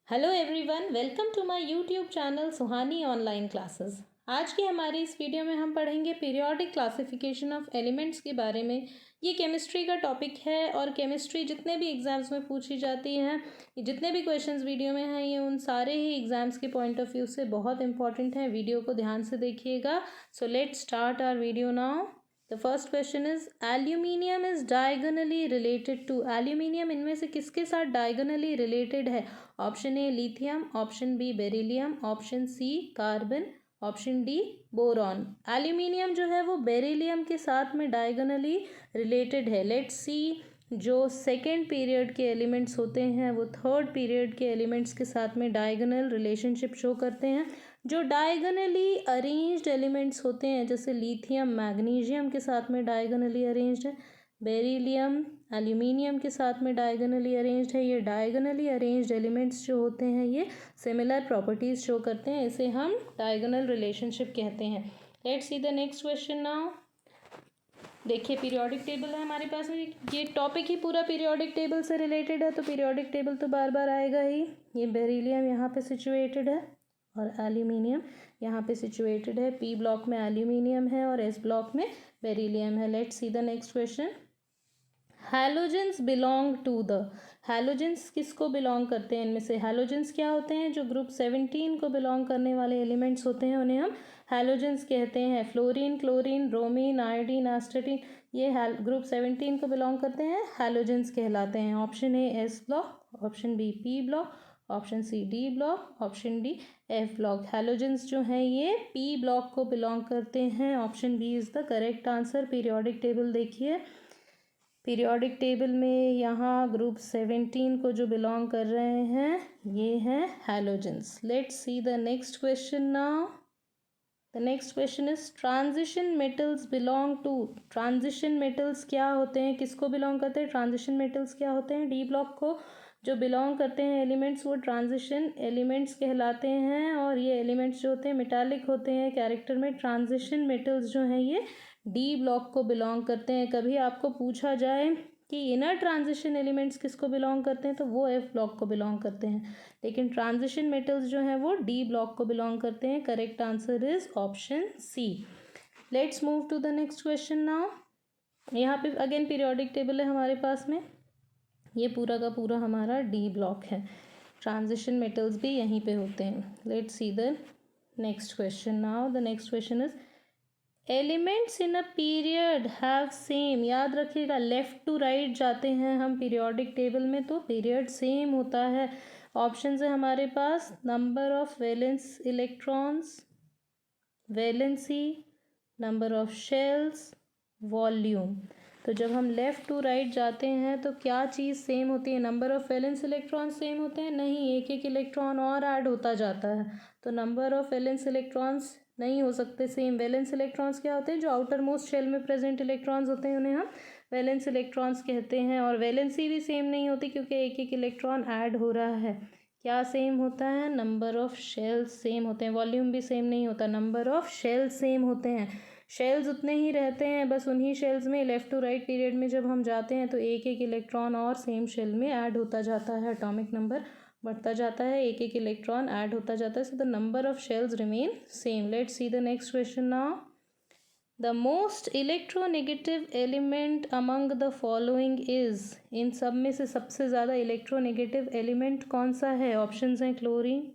Hello everyone, welcome to my YouTube channel Suhani online classes. आज की हमारी इस वीडियो में हम पढ़ेंगे पीरियोडिक क्लासिफिकेशन ऑफ एलिमेंट्स के बारे में। ये केमिस्ट्री का टॉपिक है और केमिस्ट्री जितने भी एग्जाम्स में पूछी जाती हैं, जितने भी क्वेश्चंस वीडियो में हैं, ये उन सारे ही एग्जाम्स के पॉइंट ऑफ व्यू से बहुत इंपॉर्टेंट है। वीडियो को ध्यान से देखिएगा। So let's start our video now. The first question is aluminium is diagonally related to. Aluminium इनमें से किसके साथ डायगोनली रिलेटेड है? Option A lithium, option B beryllium, option C carbon, option D boron. Aluminium जो है वो beryllium के साथ में डायगोनली रिलेटेड है। लेट्स सी, जो सेकेंड पीरियड के एलिमेंट्स होते हैं वो थर्ड पीरियड के एलिमेंट्स के साथ में डायगोनल रिलेशनशिप शो करते हैं। जो डायगोनली अरेंज्ड एलिमेंट्स होते हैं जैसे लिथियम मैग्नीशियम के साथ में डायगोनली अरेंज्ड है, बेरिलियम एल्यूमिनियम के साथ में डायगोनली अरेंज्ड है। ये डायगोनली अरेंज्ड एलिमेंट्स जो होते हैं ये सिमिलर प्रॉपर्टीज शो करते हैं, इसे हम डायगोनल रिलेशनशिप कहते हैं। Let's see the next question now. देखिए पीरियोडिक टेबल है हमारे पास में, ये टॉपिक ही पूरा पीरियोडिक टेबल से रिलेटेड है, तो पीरियोडिक टेबल तो बार बार आएगा ही। ये बेरिलियम यहाँ पे सिचुएटेड है और एल्यूमिनियम यहाँ पे सिचुएटेड है। पी ब्लॉक में एल्यूमिनियम है और एस ब्लॉक में बेरिलियम है। Let's see the next question. Halogens belong to the. Halogens किसको बिलोंग करते हैं? इनमें से हैलोजेंस क्या होते हैं? जो ग्रुप 17 को बिलोंग करने वाले एलिमेंट्स होते हैं उन्हें हम हैलोजेंस कहते हैं। फ्लोरीन, क्लोरीन, ब्रोमीन, आयोडीन, एस्टेटिन, ये ग्रुप 17 को बिलोंग करते हैं, हैलोजेंस कहलाते हैं। Option A S block, option B P block, option C D block, option D F block. Halogens जो हैं ये पी ब्लॉक को बिलोंग करते हैं। Option B is the correct answer. Periodic table देखिए, पीरियोडिक टेबल में यहाँ ग्रुप 17 को जो बिलोंग कर रहे हैं ये हैं halogens. Let's see the next question now. The next question is transition metals belong to. Transition metals क्या होते हैं, किसको बिलोंग करते हैं? ट्रांजिशन मेटल्स क्या होते हैं? डी ब्लॉक को जो बिलोंग करते हैं एलिमेंट्स वो ट्रांजिशन एलिमेंट्स कहलाते हैं, और ये एलिमेंट्स जो होते हैं मेटालिक होते हैं कैरेक्टर में। ट्रांजिशन मेटल्स जो हैं ये डी ब्लॉक को बिलोंग करते हैं। कभी आपको पूछा जाए कि इनर ट्रांजिशन एलिमेंट्स किसको बिलोंग करते हैं तो वो एफ ब्लॉक को बिलोंग करते हैं, लेकिन ट्रांजिशन मेटल्स जो हैं वो डी ब्लॉक को बिलोंग करते हैं। Correct answer is option C. Let's move to the next question now. यहाँ पे अगेन पीरियोडिक टेबल है हमारे पास में, ये पूरा का पूरा हमारा डी ब्लॉक है। ट्रांजिशन मेटल्स भी यहीं पे होते हैं। Let's see the next question now. The next question is elements in a period have same. याद रखिएगा, लेफ्ट टू राइट जाते हैं हम पीरियोडिक टेबल में तो पीरियड सेम होता है। ऑप्शन है हमारे पास number of valence electrons, valency, number of shells, volume. तो जब हम लेफ़्ट टू राइट जाते हैं तो क्या चीज़ सेम होती है? Number of valence electron same होते हैं? नहीं, एक एक इलेक्ट्रॉन और ऐड होता जाता है, तो नंबर ऑफ वैलेंस इलेक्ट्रॉन्स नहीं हो सकते सेम। वैलेंस इलेक्ट्रॉन्स क्या होते हैं? जो आउटर मोस्ट शेल में प्रेजेंट इलेक्ट्रॉन्स होते हैं उन्हें हम वैलेंस इलेक्ट्रॉन्स कहते हैं। और वैलेंसी भी सेम नहीं होती क्योंकि एक एक इलेक्ट्रॉन ऐड हो रहा है। क्या सेम होता है? नंबर ऑफ शेल्स सेम होते हैं। वॉल्यूम भी सेम नहीं होता, नंबर ऑफ शेल्स सेम होते हैं। शेल्स उतने ही रहते हैं, बस उन्हीं शेल्स में लेफ़्ट टू राइट पीरियड में जब हम जाते हैं तो एक एक इलेक्ट्रॉन और सेम शेल में ऐड होता जाता है, एटॉमिक नंबर बढ़ता जाता है, एक एक इलेक्ट्रॉन ऐड होता जाता है। So the number of shells remain same. Let's see the next question now. The most electronegative element among the following is. इन सब में से सबसे ज़्यादा इलेक्ट्रोनेगेटिव एलिमेंट कौन सा है? ऑप्शंस हैं chlorine,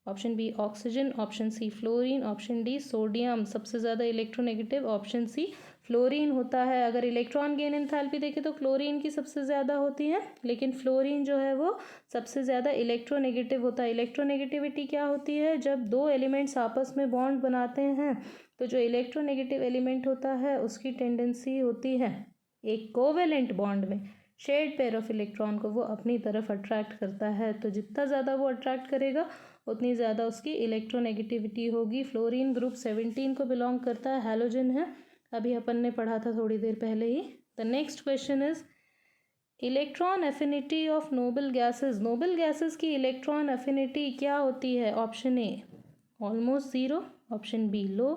option B oxygen, option C fluorine, option D sodium. सबसे ज़्यादा इलेक्ट्रोनेगेटिव ऑप्शन सी फ्लोरीन होता है। अगर इलेक्ट्रॉन गेन एंथैल्पी देखें तो क्लोरीन की सबसे ज़्यादा होती है, लेकिन फ्लोरीन जो है वो सबसे ज़्यादा इलेक्ट्रोनेगेटिव होता है। इलेक्ट्रोनेगेटिविटी क्या होती है? जब दो एलिमेंट्स आपस में बॉन्ड बनाते हैं तो जो इलेक्ट्रोनेगेटिव एलिमेंट होता है उसकी टेंडेंसी होती है एक कोवेलेंट बॉन्ड में शेड पेयर ऑफ इलेक्ट्रॉन को वो अपनी तरफ अट्रैक्ट करता है, तो जितना ज़्यादा वो अट्रैक्ट करेगा उतनी ज़्यादा उसकी इलेक्ट्रोनेगेटिविटी होगी। फ्लोरीन ग्रुप 17 को बिलोंग करता है, हैलोजन है, अभी अपन ने पढ़ा था थोड़ी देर पहले ही। The next question is electron affinity of noble gases. Noble gases की इलेक्ट्रॉन एफिनिटी क्या होती है? Option A almost zero, option B low,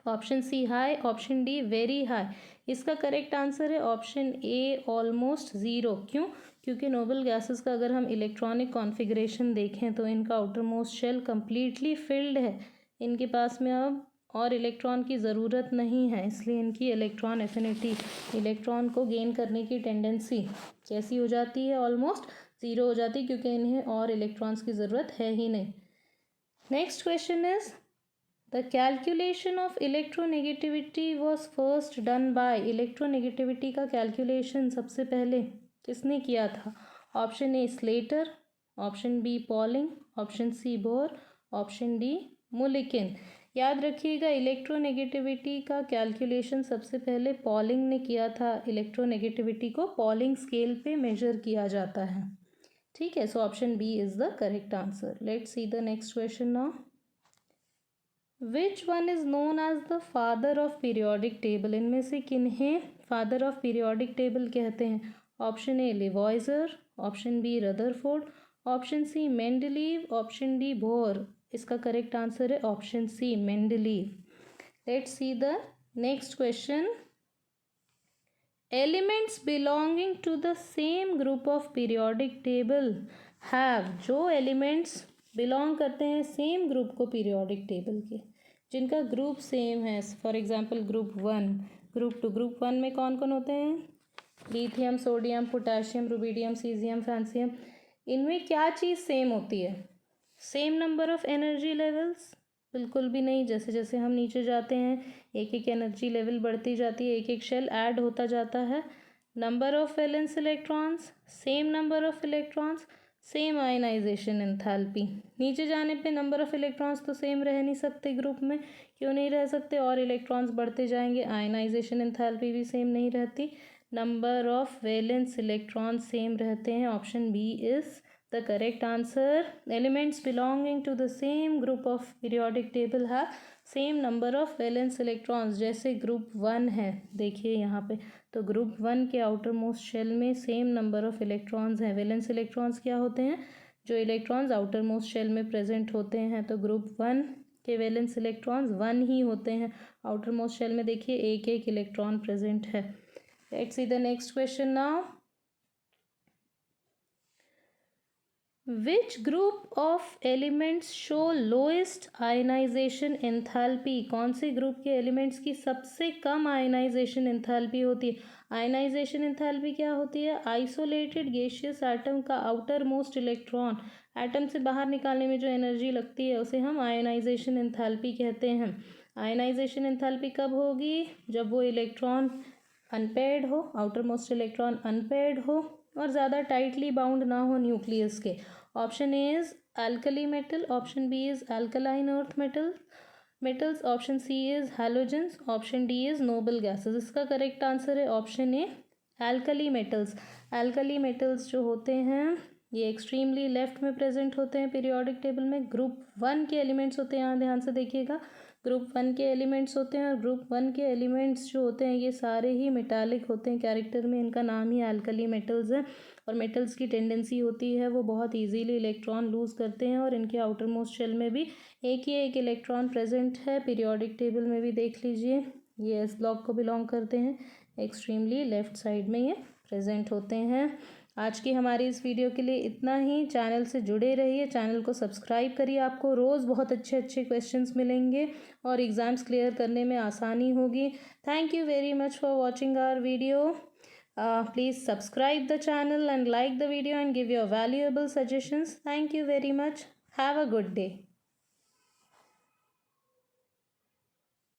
option C high, option D very high. इसका करेक्ट आंसर है ऑप्शन ए ऑलमोस्ट ज़ीरो। क्यों? क्योंकि noble gases का अगर हम इलेक्ट्रॉनिक कॉन्फ़िगरेशन देखें तो इनका outermost shell completely filled है। इनके पास में अब और इलेक्ट्रॉन की ज़रूरत नहीं है, इसलिए इनकी इलेक्ट्रॉन एफिनिटी, इलेक्ट्रॉन को गेन करने की टेंडेंसी कैसी हो जाती है? ऑलमोस्ट ज़ीरो हो जाती है, क्योंकि इन्हें और इलेक्ट्रॉन्स की ज़रूरत है ही नहीं। Next question is the calculation of electronegativity was first done by. Electronegativity का कैलकुलेशन सबसे पहले किसने किया था? Option A Slater, option B Pauling, option C Bohr, option D Mulliken. याद रखिएगा, इलेक्ट्रोनेगेटिविटी का कैलकुलेशन सबसे पहले पॉलिंग ने किया था। इलेक्ट्रोनेगेटिविटी को पॉलिंग स्केल पे मेजर किया जाता है। ठीक है, so option B is the correct answer. Let's see the next question now. Which one is known as the father of periodic table? इनमें से किन्हें फादर ऑफ पीरियोडिक टेबल कहते हैं? Option A Lavoisier, option B Rutherford, option C Mendeleev, option D Bohr. इसका correct answer है option C Mendeleev. Let's see the next question. Elements belonging to the same group of periodic table have. जो elements belong करते हैं same group को periodic table के, जिनका group same है, for example group one, group two. Group one में कौन कौन होते हैं? Lithium, sodium, potassium, rubidium, caesium, francium. इनमें क्या चीज़ सेम होती है? Same number of energy levels? बिल्कुल भी नहीं। जैसे जैसे हम नीचे जाते हैं एक एक एनर्जी लेवल बढ़ती जाती है, एक एक शेल ऐड होता जाता है। Number of valence electrons, same number of electrons, same ionisation enthalpy. नीचे जाने पे नंबर ऑफ इलेक्ट्रॉन्स तो सेम रह नहीं सकते ग्रुप में। क्यों नहीं रह सकते? और इलेक्ट्रॉन्स बढ़ते जाएंगे, आयनाइजेशन एंथैल्पी भी सेम नहीं रहती। Number of valence electrons same रहते हैं। Option B is the correct answer. Elements belonging to the same group of periodic table have same number of valence electrons. जैसे ग्रुप वन है, देखिए यहाँ पे, तो ग्रुप वन के आउटर मोस्ट शेल में सेम नंबर ऑफ इलेक्ट्रॉन्स हैं। Valence electrons क्या होते हैं? जो इलेक्ट्रॉन्स आउटर मोस्ट शेल में प्रेजेंट होते हैं। तो ग्रुप वन के वैलेंस इलेक्ट्रॉन्स वन ही होते हैं। आउटर मोस्ट शेल में देखिए एक एक इलेक्ट्रॉन प्रेजेंट है। Let's see the next question now. Which group of elements show lowest ionization enthalpy? कौन से ग्रुप के एलिमेंट्स की सबसे कम आयनाइजेशन एंथैल्पी होती है? आयनाइजेशन एंथैल्पी क्या होती है? आइसोलेटेड गैसियस एटम का आउटर मोस्ट इलेक्ट्रॉन एटम से बाहर निकालने में जो एनर्जी लगती है उसे हम आयनाइजेशन एंथैल्पी कहते हैं। आयनाइजेशन एंथैल्पी कब होगी? जब वो इलेक्ट्रॉन अनपेयर्ड हो, आउटर मोस्ट इलेक्ट्रॉन अनपेयर्ड हो और ज़्यादा टाइटली बाउंड ना हो न्यूक्लियस के। Option A is alkali metal, option B is alkaline earth metals, option C is halogens, option D is noble gases. इसका करेक्ट आंसर है option A alkali metals. Alkali metals जो होते हैं ये extremely left में present होते हैं periodic table में। ग्रुप वन के एलिमेंट्स होते हैं, यहाँ ध्यान से देखिएगा, ग्रुप वन के एलिमेंट्स होते हैं। और ग्रुप वन के एलिमेंट्स जो होते हैं ये सारे ही मेटालिक होते हैं कैरेक्टर में, इनका नाम ही अल्कली मेटल्स है। और मेटल्स की टेंडेंसी होती है वो बहुत इजीली इलेक्ट्रॉन लूज़ करते हैं, और इनके आउटर मोस्ट शेल में भी एक ही एक इलेक्ट्रॉन प्रेजेंट है। पीरियोडिक टेबल में भी देख लीजिए, ये एस ब्लॉक को बिलोंग करते हैं, एक्सट्रीमली लेफ्ट साइड में ये प्रेजेंट होते हैं। आज की हमारी इस वीडियो के लिए इतना ही। चैनल से जुड़े रहिए, चैनल को सब्सक्राइब करिए, आपको रोज़ बहुत अच्छे अच्छे क्वेश्चंस मिलेंगे और एग्ज़ाम्स क्लियर करने में आसानी होगी। Thank you very much for watching our video. Please subscribe the channel and like the video and give your valuable suggestions. Thank you very much. Have a good day.